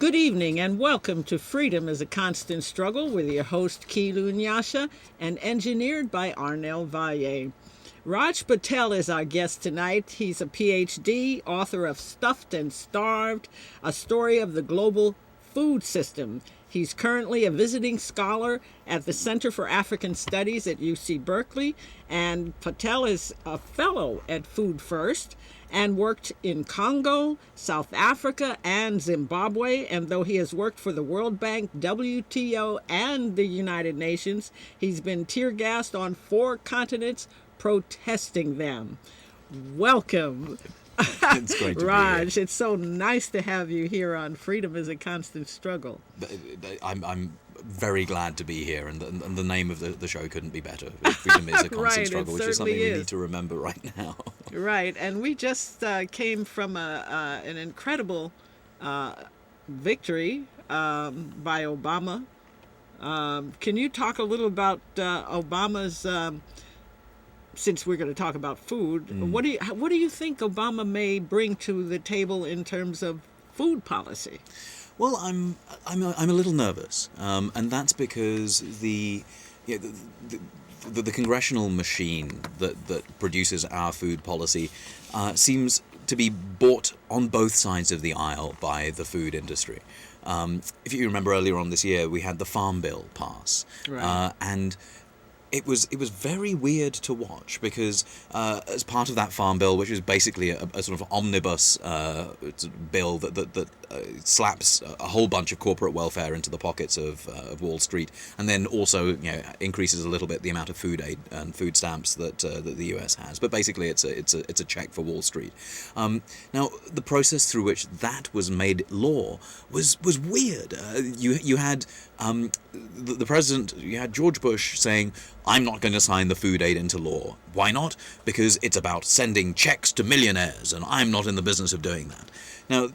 Good evening and welcome to Freedom is a Constant Struggle with your host Kilu Nyasha and engineered by Arnel Valle. Raj Patel is our guest tonight. He's a PhD, author of Stuffed and Starved, a story of the global food system. He's currently a visiting scholar at the Center for African Studies at UC Berkeley, and Patel is a fellow at Food First and worked in Congo, South Africa, and Zimbabwe. And though he has worked for the World Bank, WTO, and the United Nations, he's been tear gassed on 4 continents protesting them. Welcome. It's great to Raj, be here. it's so nice to have you here on Freedom is a Constant Struggle. I'm very glad to be here, and the name of the show couldn't be better. Freedom is a Constant Right, Struggle, it which is something certainly we is. need to remember right now. Right, and we just came from an incredible victory by Obama. Can you talk a little about Obama's? Since we're going to talk about food, what do you think Obama may bring to the table in terms of food policy? Well, I'm a little nervous, and that's because the congressional machine that produces our food policy seems to be bought on both sides of the aisle by the food industry. If you remember earlier on this year, we had the Farm Bill pass, Right. and it was very weird to watch because as part of that Farm Bill, which is basically a sort of omnibus bill that slaps a whole bunch of corporate welfare into the pockets of Wall Street, and then also increases a little bit the amount of food aid and food stamps that the US has. But basically, it's a check for Wall Street. Now, the process through which that was made law was weird. You had the president, you had George Bush saying, "I'm not going to sign the food aid into law." Why not? Because it's about sending checks to millionaires, and I'm not in the business of doing that. Now,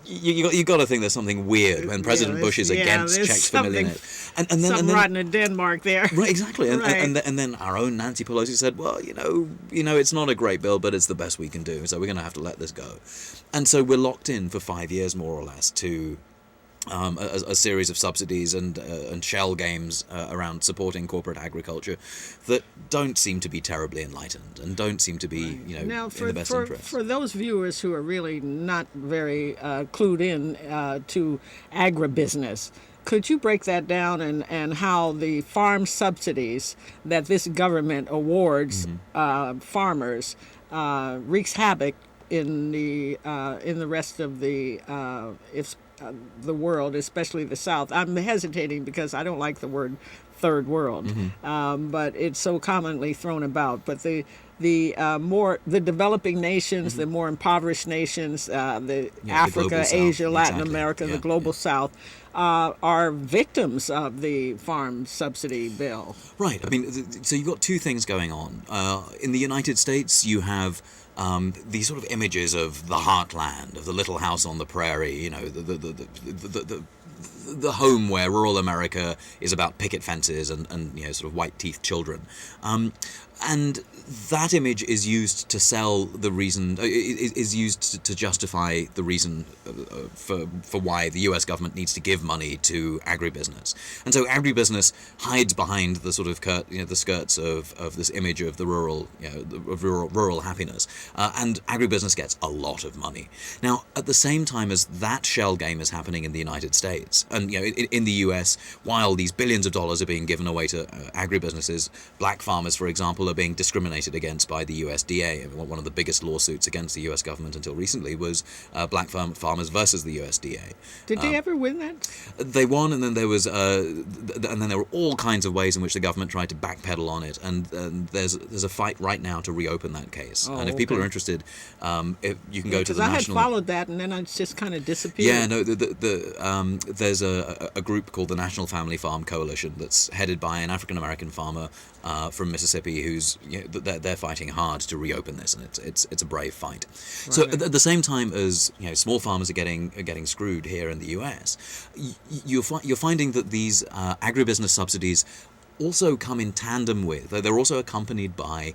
you got to think there's something weird when President Bush is against there's checks for millionaires. And then Something rotten in Denmark there. Right, exactly. Right. And then our own Nancy Pelosi said, well, it's not a great bill, but it's the best we can do, so we're going to have to let this go. And so we're locked in for 5 years, more or less, to a series of subsidies and shell games around supporting corporate agriculture that don't seem to be terribly enlightened and don't seem to be Now, in the best interest. For those viewers who are really not very clued in to agribusiness, could you break that down and how the farm subsidies that this government awards farmers wreaks havoc in the rest of the world, especially the South? I'm hesitating because I don't like the word third world, but it's so commonly thrown about. But the developing nations, the more impoverished nations, the Africa, Asia, Latin America, the global South, are victims of the farm subsidy bill. Right. I mean, so you've got two things going on. In the United States, you have these sort of images of the heartland, of the little house on the prairie, the home where rural America is about picket fences and sort of white-teethed children. And that image is used to sell the reason, is used to justify the reason for why the U.S. government needs to give money to agribusiness. And so agribusiness hides behind the sort of the skirts of this image of the rural, of rural happiness. And agribusiness gets a lot of money. Now, at the same time as that shell game is happening in the United States, and in the U.S., while these billions of dollars are being given away to agribusinesses, black farmers, for example, are being discriminated against by the USDA. One of the biggest lawsuits against the U.S. government until recently was black farmers versus the USDA. Did they ever win that? They won, and then there was, and then there were all kinds of ways in which the government tried to backpedal on it. And there's a fight right now to reopen that case. And if people are interested, if you can go to the national. Because I had followed that, and then it's just kind of disappeared. Yeah, no. There's a group called the National Family Farm Coalition that's headed by an African American farmer from Mississippi who's they're fighting hard to reopen this, and it's a brave fight. Right. So at the same time as small farmers are getting screwed here in the U.S., you're finding that these agribusiness subsidies also come in tandem with, they're also accompanied by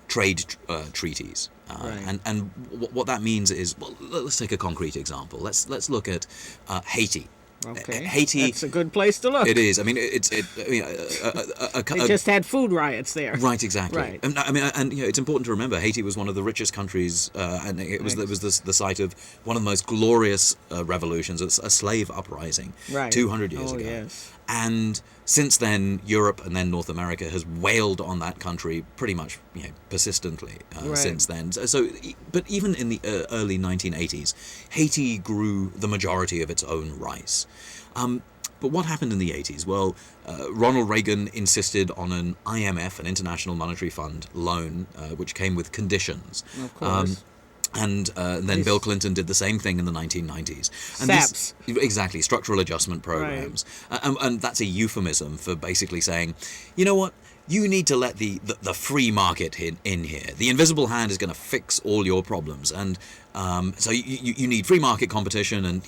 trade treaties. Right. And what that means is, well, let's take a concrete example. Let's look at Haiti. Okay. Haiti. That's a good place to look. It is. I mean, They just had food riots there. Right, exactly. Right. And it's important to remember Haiti was one of the richest countries, and it was the site of one of the most glorious revolutions, a slave uprising, Right. 200 years Oh, ago. yes. And since then, Europe and then North America has wailed on that country pretty much, persistently Right. since then. But even in the early 1980s, Haiti grew the majority of its own rice. But what happened in the 80s? Well, Ronald Reagan insisted on an IMF, an International Monetary Fund loan, which came with conditions. Of course. And then Bill Clinton did the same thing in the 1990s. And SAPs. Exactly, structural adjustment programs. And that's a euphemism for basically saying, you know what? You need to let the free market in here. The invisible hand is going to fix all your problems. And so you need free market competition, and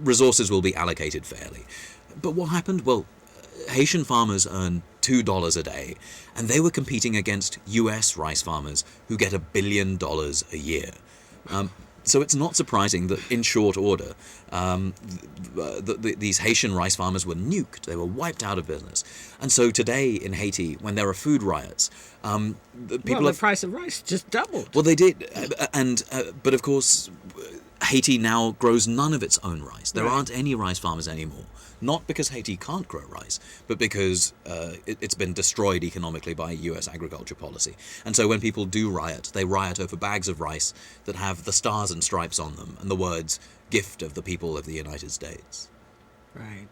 resources will be allocated fairly. But what happened? Well, Haitian farmers earn $2 a day, and they were competing against US rice farmers who get $1 billion a year. So it's not surprising that in short order, these Haitian rice farmers were nuked. They were wiped out of business. And so today in Haiti, when there are food riots, the price of rice just doubled. Well, they did. But of course, Haiti now grows none of its own rice. There aren't any rice farmers anymore. Not because Haiti can't grow rice, but because it's been destroyed economically by US agriculture policy. And so when people do riot, they riot over bags of rice that have the stars and stripes on them and the words, "Gift of the people of the United States." Right.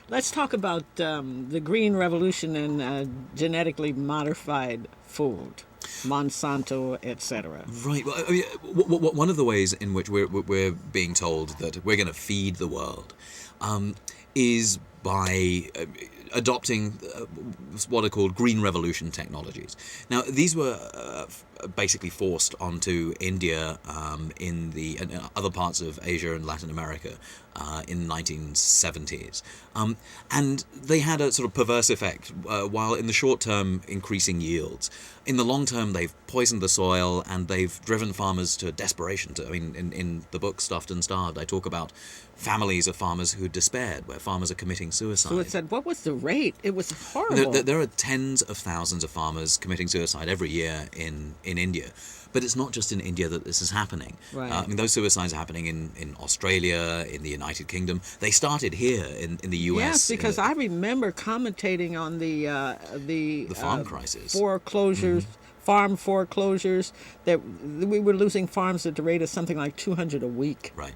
Let's talk about the Green Revolution and genetically modified food. Monsanto, etc. Right. Well, one of the ways in which we're being told that we're going to feed the world is by adopting what are called Green Revolution technologies. Now, these were basically forced onto India in other parts of Asia and Latin America in the 1970s. And they had a sort of perverse effect, while in the short term increasing yields. In the long term, they've poisoned the soil and they've driven farmers to desperation. In the book Stuffed and Starved, I talk about families of farmers who despaired, where farmers are committing suicide. So it said, what was the rate? It was horrible. There are tens of thousands of farmers committing suicide every year in India. But it's not just in India that this is happening. Right. Those suicides are happening in Australia, in the United Kingdom. They started here in the U.S. Yes, because I remember commentating on the farm crisis. Foreclosures, farm foreclosures, that we were losing farms at the rate of something like 200 a week. Right.